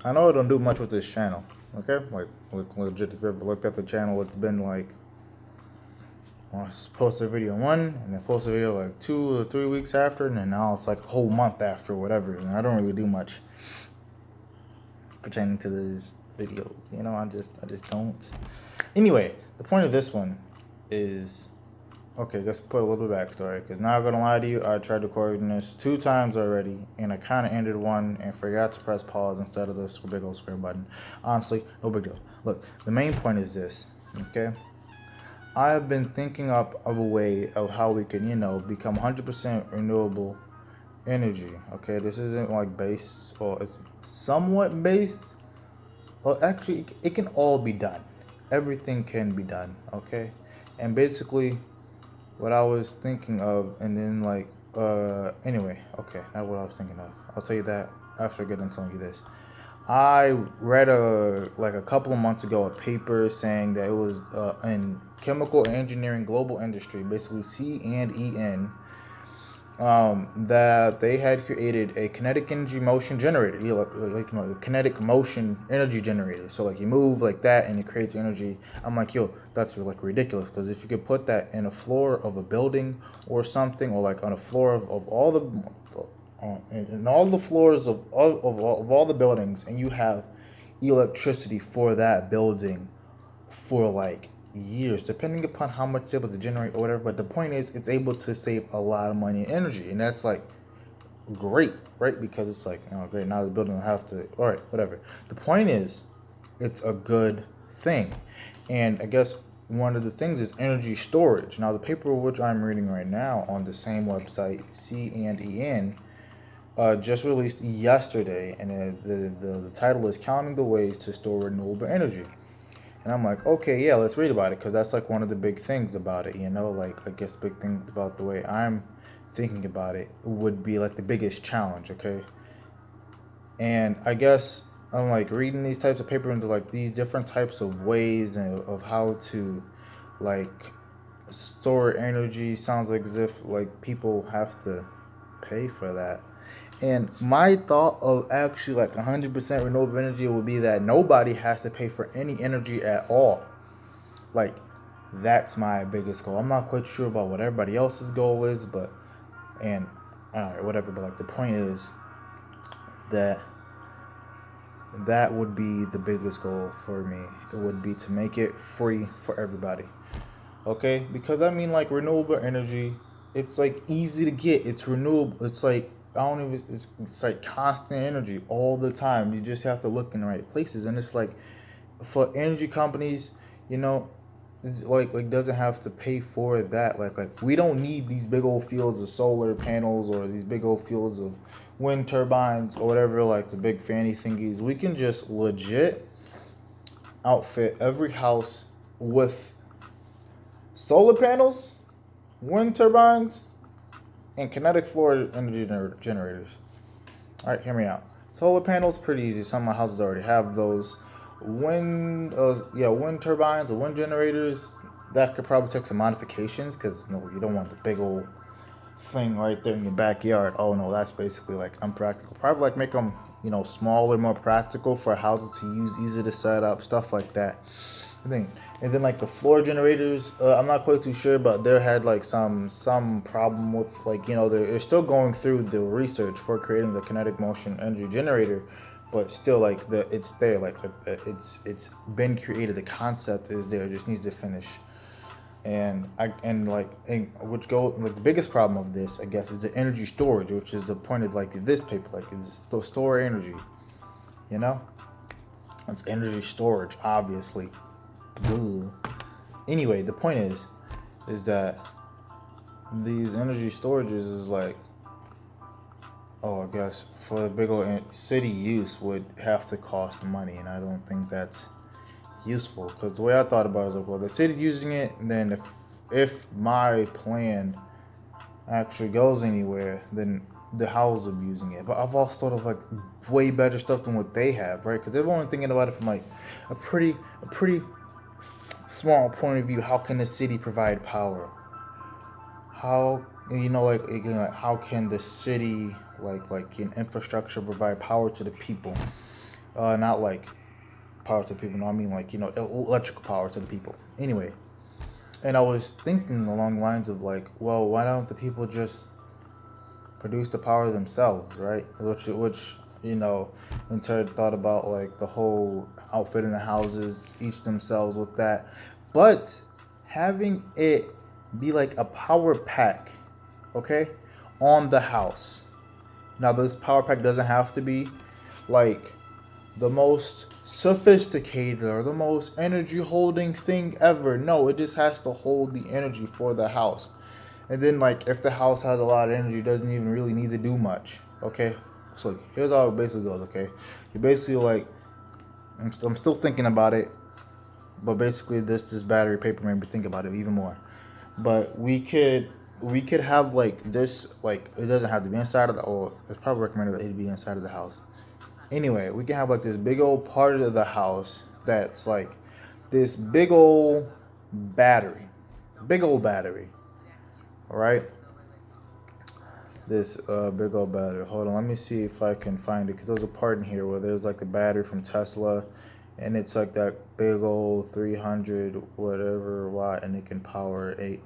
I know I don't do much with this channel. Okay, like legit. If you ever looked at the channel, it's been like I posted a video one, and then post a video like 2 or 3 weeks after, and then now it's like a whole month after, whatever. And I don't really do much pertaining to these videos. I just don't. Anyway, the point of this one is okay. Let's put a little bit of backstory, because not gonna lie to you, I tried recording this 2 times already, and I kind of ended one and forgot to press pause instead of the big old square button. Honestly, no big deal. Look, the main point is this. Okay, I have been thinking up of a way of how we can, become 100% renewable energy. Okay, this isn't like based, or it's somewhat based. Well, actually, it can all be done. Everything can be done. Okay, and basically, what I was thinking of, and then anyway, okay, not what I was thinking of. I'll tell you that after I get done telling you this. I read a couple of months ago a paper saying that it was in chemical engineering global industry, basically CNEN, that they had created a kinetic energy motion generator, a kinetic motion energy generator. So like you move like that and it creates energy. I'm like, yo, that's like ridiculous, because if you could put that in a floor of a building or something, or like on a floor of all the in all the floors of all the buildings, and you have electricity for that building for like years, depending upon how much it's able to generate or whatever. But the point is, it's able to save a lot of money and energy, and that's like great, right? Because it's like, great, now the building will have to, all right, whatever. The point is, it's a good thing, and I guess one of the things is energy storage. Now, the paper which I'm reading right now on the same website, CNEN, just released yesterday, and the title is "Counting the Ways to Store Renewable Energy." And I'm like, okay, yeah, let's read about it, because that's like one of the big things about it, Like, I guess big things about the way I'm thinking about it would be like the biggest challenge, okay? And I guess I'm like reading these types of paper into like these different types of ways and of how to like store energy. Sounds like as if like people have to pay for that. And my thought of actually like 100% renewable energy would be that nobody has to pay for any energy at all. Like, that's my biggest goal. I'm not quite sure about what everybody else's goal is, but and whatever. But like the point is that that would be the biggest goal for me. It would be to make it free for everybody. Okay, because I mean, like renewable energy, it's like easy to get. It's renewable. It's like I don't even. It's like constant energy all the time. You just have to look in the right places, and it's like for energy companies, you know, like doesn't have to pay for that. Like we don't need these big old fields of solar panels or these big old fields of wind turbines or whatever. Like the big fanny thingies. We can just legit outfit every house with solar panels, wind turbines, and kinetic floor energy generators. All right, hear me out. Solar panels, pretty easy. Some of my houses already have those. Wind turbines or wind generators. That could probably take some modifications, because you don't want the big old thing right there in your backyard. Oh no, that's basically like unpractical. Probably like make them smaller, more practical for houses to use, easy to set up, stuff like that. I think. And then like the floor generators, I'm not quite too sure, but they had like some problem with like they're still going through the research for creating the kinetic motion energy generator, but still like it's there, it's been created. The concept is there, it just needs to finish. Which go like the biggest problem of this, I guess, is the energy storage, which is the point of like this paper, like it's still store energy, you know. It's energy storage, obviously. Duh. Anyway, the point is that these energy storages is like, I guess for the big old city use would have to cost money, and I don't think that's useful. Because the way I thought about it is like, well, the city's using it, and then if my plan actually goes anywhere, then the house will be using it. But I've also thought of like way better stuff than what they have, right? Because they're only thinking about it from like a pretty small point of view. How can the city provide power? How how can the city like in infrastructure provide power to the people? Not like power to the people. No, I mean like electrical power to the people. Anyway, and I was thinking along the lines of like, well, why don't the people just produce the power themselves, right? Which in turn thought about like the whole outfitting the houses each themselves with that, but having it be like a power pack, okay, on the house. Now this power pack doesn't have to be like the most sophisticated or the most energy holding thing ever. No, it just has to hold the energy for the house. And then like if the house has a lot of energy, it doesn't even really need to do much. Okay, so here's how it basically goes. Okay, you basically like I'm still thinking about it, but basically this battery paper made me think about it even more. But we could have like this, like it doesn't have to be inside of the, or it's probably recommended that it be inside of the house. Anyway, we can have like this big old part of the house that's like this big old battery. All right, this big old battery. Hold on, let me see if I can find it. Cause there's a part in here where there's like a battery from Tesla, and it's like that big old 300 whatever watt, and it can power a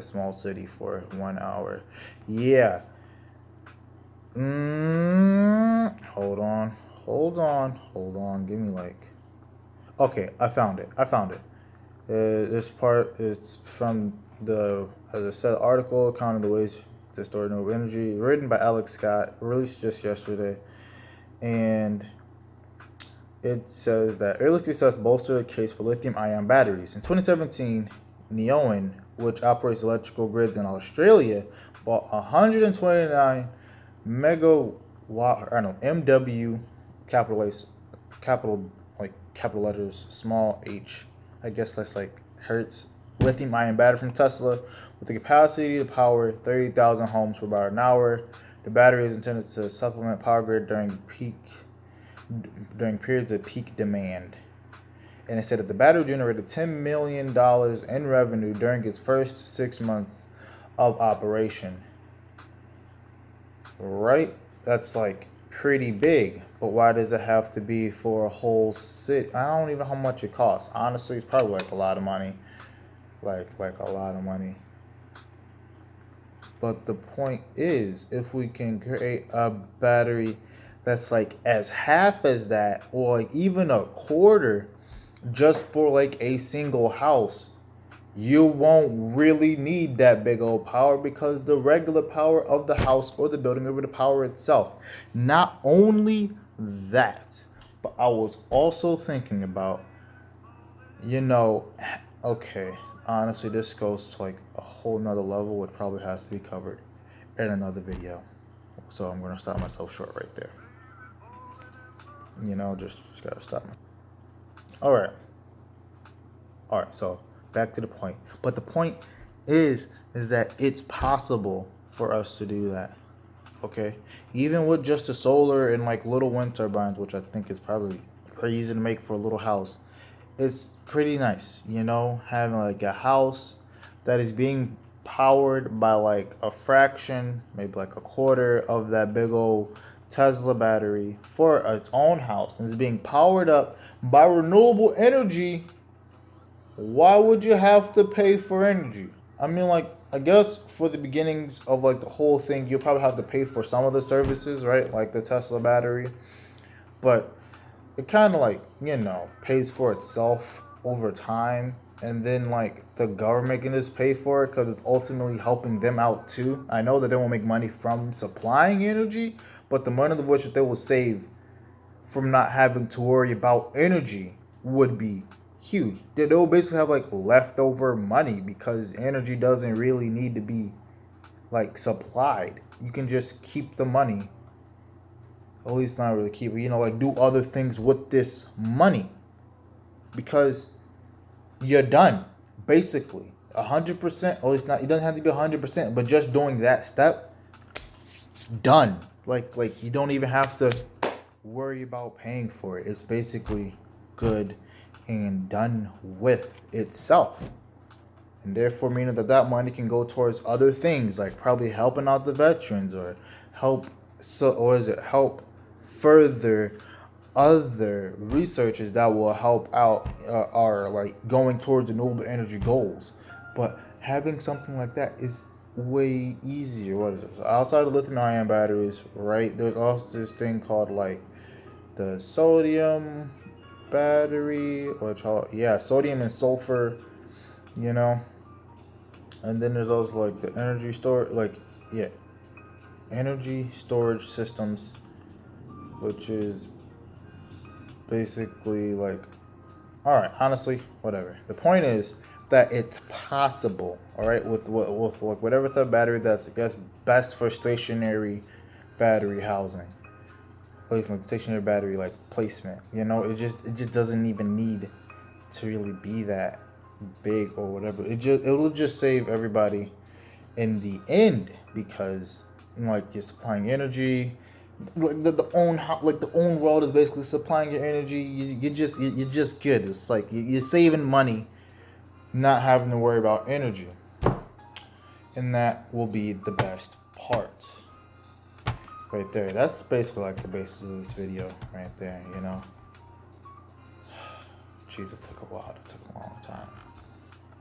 small city for 1 hour. Yeah. Hold on, hold on. Give me like. Okay, I found it. This part is from the, as I said, article accounting the ways to store renewable energy, written by Alex Scott, released just yesterday, and it says that early success bolstered the case for lithium-ion batteries. In 2017, Neoen, which operates electrical grids in Australia, bought 129 megawatt, I don't know, MW, capital A, capital like capital letters, small h. I guess that's like hertz. Lithium-ion battery from Tesla with the capacity to power 30,000 homes for about an hour. The battery is intended to supplement power grid during periods of peak demand. And it said that the battery generated $10 million in revenue during its first 6 months of operation. Right? That's like pretty big. But why does it have to be for a whole city? I don't even know how much it costs. Honestly, it's probably like a lot of money. Like a lot of money. But the point is, if we can create a battery that's like as half as that, or like even a quarter, just for like a single house, you won't really need that big old power because the regular power of the house or the building over the power itself. Not only that, but I was also thinking about, you know, okay, honestly, this goes to like a whole nother level, which probably has to be covered in another video. So I'm gonna stop myself short right there. Just gotta stop. All right. All right. So back to the point. But the point is that it's possible for us to do that. Okay. Even with just the solar and like little wind turbines, which I think is probably pretty easy to make for a little house. It's pretty nice, having like a house that is being powered by like a fraction, maybe like a quarter of that big old Tesla battery for its own house, and it's being powered up by renewable energy. Why would you have to pay for energy? I mean, like, I guess for the beginnings of like the whole thing, you'll probably have to pay for some of the services, right? Like the Tesla battery. But it kind of like, pays for itself over time. And then like the government can just pay for it because it's ultimately helping them out too. I know that they won't make money from supplying energy, but the money of which they will save from not having to worry about energy would be huge. They'll basically have like leftover money because energy doesn't really need to be like supplied. You can just keep the money, at least not really keep it, like do other things with this money because you're done basically 100%. At least not, it doesn't have to be 100%, but just doing that step, done. Like you don't even have to worry about paying for it. It's basically good and done with itself, and therefore meaning that money can go towards other things like probably helping out the veterans or help further other researches that will help out are like going towards renewable energy goals. But having something like that is way easier. What is it? So outside of lithium ion batteries, right? There's also this thing called like the sodium battery, yeah, sodium and sulfur, you know. And then there's also like the energy store, like yeah, energy storage systems, which is basically like, all right, honestly, whatever. The point is that it's possible, all right, with like whatever type of battery that's, I guess, best for stationary battery housing, like stationary battery like placement. You know, it just doesn't even need to really be that big or whatever. It'll just save everybody in the end, because like you're supplying energy, like the own world is basically supplying your energy. You're just good. It's like you're saving money, not having to worry about energy, and that will be the best part right there. That's basically like the basis of this video right there, you know. Jeez, it took a while. It took a long time.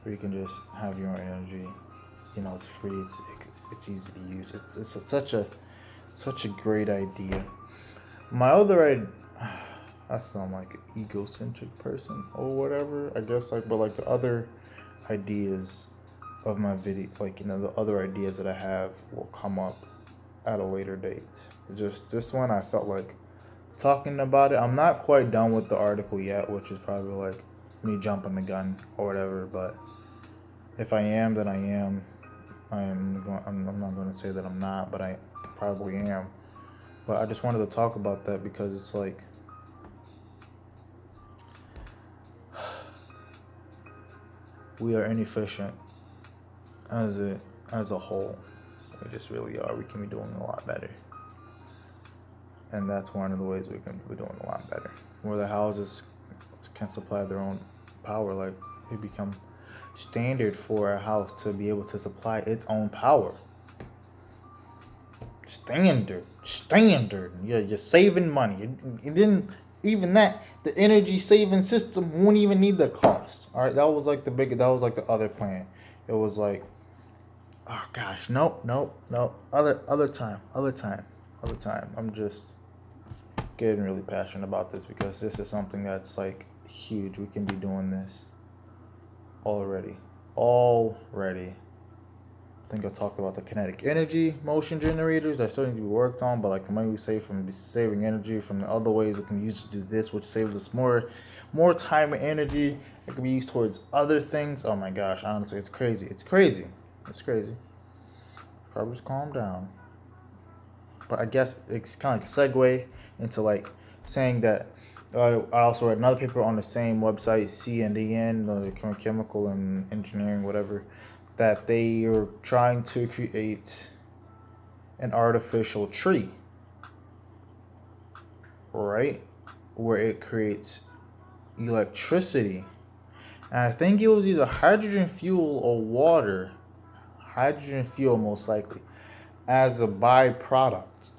Where you can just have your own energy. You know, it's free. It's easy to use. Such a great idea. My other idea, I sound like an egocentric person or whatever, I guess, like, but like the other ideas of my video, like, you know, the other ideas that I have will come up at a later date. Just this one, I felt like talking about it. I'm not quite done with the article yet, which is probably like me jumping the gun or whatever, but if I am, then I am. I'm not going to say that I'm not, but I probably am. But I just wanted to talk about that because it's like, we are inefficient as a whole. We just really are. We can be doing a lot better, and that's one of the ways we can be doing a lot better. Where the houses can supply their own power, like it become standard for a house to be able to supply its own power. Standard. Yeah, you're saving money. You didn't even that. The energy saving system won't even need the cost. All right, that was like that was like the other plan. It was like, oh gosh, nope. Other time. I'm just getting really passionate about this because this is something that's like huge. We can be doing this already. I think I talked about the kinetic energy motion generators that's starting to be worked on, but like the money we save from saving energy from the other ways we can use to do this, which saves us more time and energy. It can be used towards other things. Oh my gosh, honestly, it's crazy. Probably just calm down. But I guess it's kind of like a segue into like saying that I also read another paper on the same website, CNDN, the chemical and engineering, whatever, that they are trying to create an artificial tree, right? Where it creates electricity. And I think it was either hydrogen fuel or water, hydrogen fuel most likely, as a byproduct,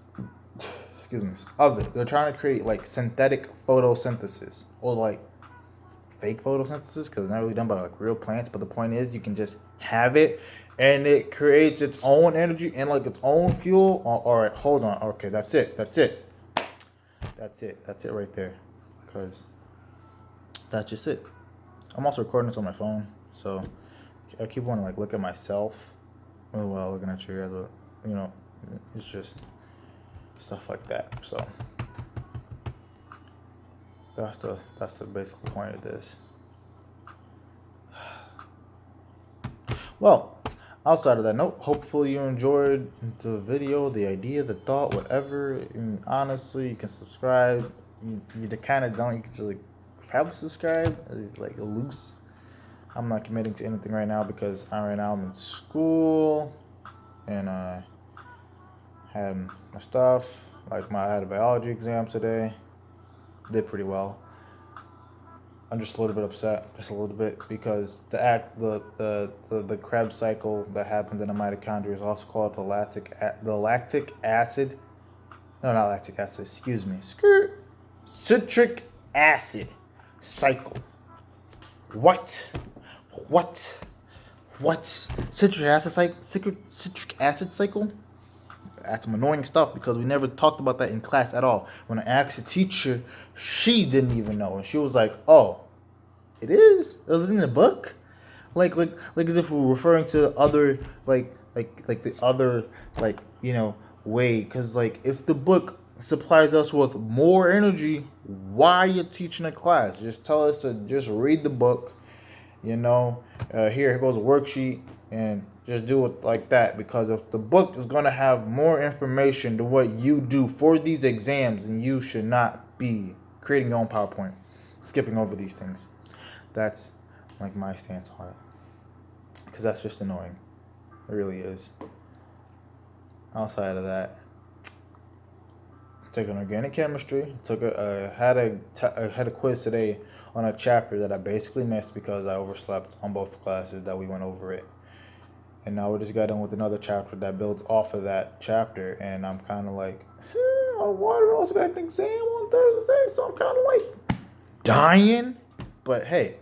excuse me, of it. They're trying to create like synthetic photosynthesis or like fake photosynthesis because it's not really done by like real plants. But the point is, you can just have it and it creates its own energy and like its own fuel. All right, hold on. Okay, that's it right there, because that's just it. I'm also recording this on my phone, so I keep wanting to like look at myself while looking at you guys. You know, it's just stuff like that. So that's the basic point of this. Well, outside of that note, hopefully you enjoyed the video, the idea, the thought, whatever. And honestly, you can subscribe. You kind of don't. You can just like probably subscribe. It's like loose. I'm not committing to anything right now because right now I'm in school and I had my stuff. Like I had a biology exam today. Did pretty well. I'm just a little bit upset, just a little bit, because the Krebs cycle that happens in the mitochondria is also called the lactic acid. No, not lactic acid. Excuse me. citric acid cycle. What? Citric acid cycle? That's some annoying stuff because we never talked about that in class at all. When I asked the teacher, she didn't even know, and she was like, "Oh, it is? It was in the book?" Like as if we were referring to other the other way. Because like if the book supplies us with more energy, why are you teaching a class? Just tell us to just read the book. Here goes a worksheet, and just do it like that. Because if the book is going to have more information to what you do for these exams, then you should not be creating your own PowerPoint, skipping over these things. That's like my stance on it, because that's just annoying. It really is. Outside of that, took an organic chemistry. Had a quiz today on a chapter that I basically missed because I overslept on both classes that we went over it. And now we just got done with another chapter that builds off of that chapter, and I'm kind of like, I also got an exam on Thursday, so I'm kind of like dying. But hey,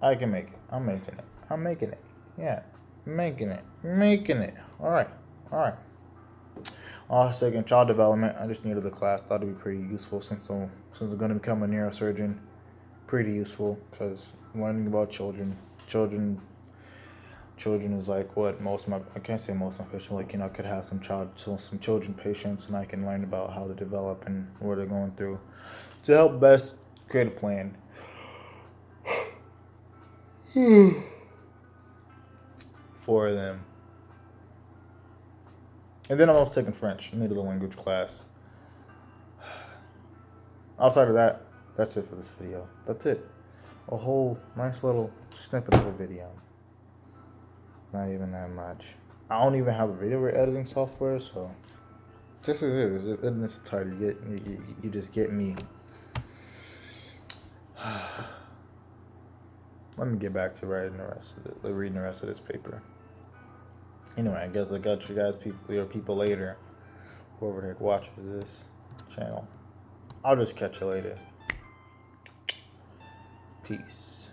I can make it. I'm making it. Yeah, making it. All right. Second, child development. I just needed the class. Thought it'd be pretty useful since I'm going to become a neurosurgeon. Pretty useful because learning about children is like what I can't say most of my patients, I could have some children patients, and I can learn about how they develop and what they're going through to help best create a plan for them. And then I'm also taking French. I needed a language class. Outside of that, that's it for this video. That's it. A whole nice little snippet of a video. Not even that much. I don't even have a video editing software, so this is it. In its entirety, you just get me. Let me get back to reading the rest of this paper. Anyway, I guess I got you guys, people later. Whoever the heck watches this channel. I'll just catch you later. Peace.